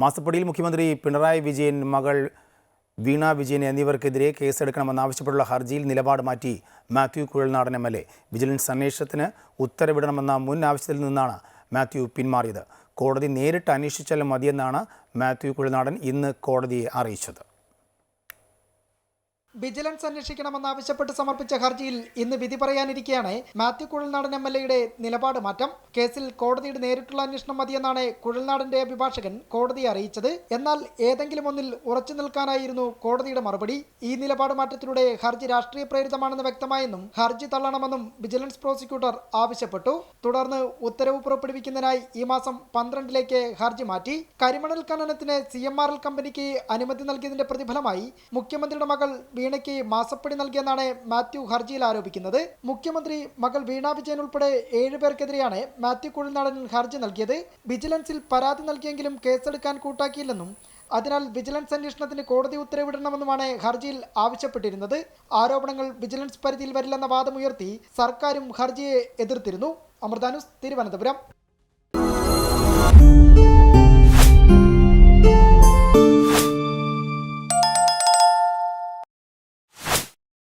മാസപ്പടിയിൽ മുഖ്യമന്ത്രി പിണറായി വിജയൻ, മകൾ വീണ വിജയൻ എന്നിവർക്കെതിരെ കേസെടുക്കണമെന്നാവശ്യപ്പെട്ടുള്ള ഹർജിയിൽ നിലപാട് മാറ്റി മാത്യു കുഴൽനാടൻ എം.എൽ.എ. വിജിലൻസ് അന്വേഷണത്തിന് ഉത്തരവിടണമെന്ന മുൻ ആവശ്യത്തിൽ നിന്നാണ് മാത്യു പിന്മാറിയത്. കോടതി നേരിട്ട് അന്വേഷിച്ചാലും മതിയെന്നാണ് മാത്യു കുഴൽനാടൻ ഇന്ന് കോടതിയെ അറിയിച്ചത്. വിജിലൻസ് അന്വേഷിക്കണമെന്നാവശ്യപ്പെട്ട് സമർപ്പിച്ച ഹർജിയിൽ ഇന്ന് വിധി പറയാനിരിക്കെയാണ് മാത്യു കുഴൽനാടൻ എം.എൽ.എയുടെ നിലപാട് മാറ്റം. കേസിൽ കോടതിയുടെ നേരിട്ടുള്ള അന്വേഷണം മതിയെന്നാണ് കുഴൽനാടന്റെ അഭിഭാഷകൻ കോടതിയെ അറിയിച്ചത്. എന്നാൽ ഏതെങ്കിലും ഒന്നിൽ ഉറച്ചു നിൽക്കാനായിരുന്നു കോടതിയുടെ മറുപടി. ഈ നിലപാട് മാറ്റത്തിലൂടെ ഹർജി രാഷ്ട്രീയ പ്രേരിതമാണെന്ന് വ്യക്തമായെന്നും ഹർജി തള്ളണമെന്നും വിജിലൻസ് പ്രോസിക്യൂട്ടർ ആവശ്യപ്പെട്ടു. തുടർന്ന് ഉത്തരവ് പുറപ്പെടുവിക്കുന്നതിനായി ഈ മാസം 12-ലേക്ക് ഹർജി മാറ്റി. കരിമണൽ ഖനനത്തിന് CMRL കമ്പനിക്ക് അനുമതി നൽകിയതിന്റെ പ്രതിഫലമായി മുഖ്യമന്ത്രിയുടെ മകൾ വീണയ്ക്ക് മാസപ്പടി നൽകിയെന്നാണ് മാത്യു ഹർജിയിൽ ആരോപിക്കുന്നത്. മുഖ്യമന്ത്രി, മകൾ വീണ വിജയൻ ഉൾപ്പെടെ 7 പേർക്കെതിരെയാണ് മാത്യു കുഴൽനാടൻ ഹർജി നൽകിയത്. വിജിലൻസിൽ പരാതി നൽകിയെങ്കിലും കേസെടുക്കാൻ കൂട്ടാക്കിയില്ലെന്നും അതിനാൽ വിജിലൻസ് അന്വേഷണത്തിന് കോടതി ഉത്തരവിടണമെന്നുമാണ് ഹർജിയിൽ ആവശ്യപ്പെട്ടിരുന്നത്. ആരോപണങ്ങൾ വിജിലൻസ് പരിധിയിൽ വരില്ലെന്ന വാദമുയർത്തി സർക്കാരും ഹർജിയെ എതിർത്തിരുന്നു. അമൃത ന്യൂസ്, തിരുവനന്തപുരം.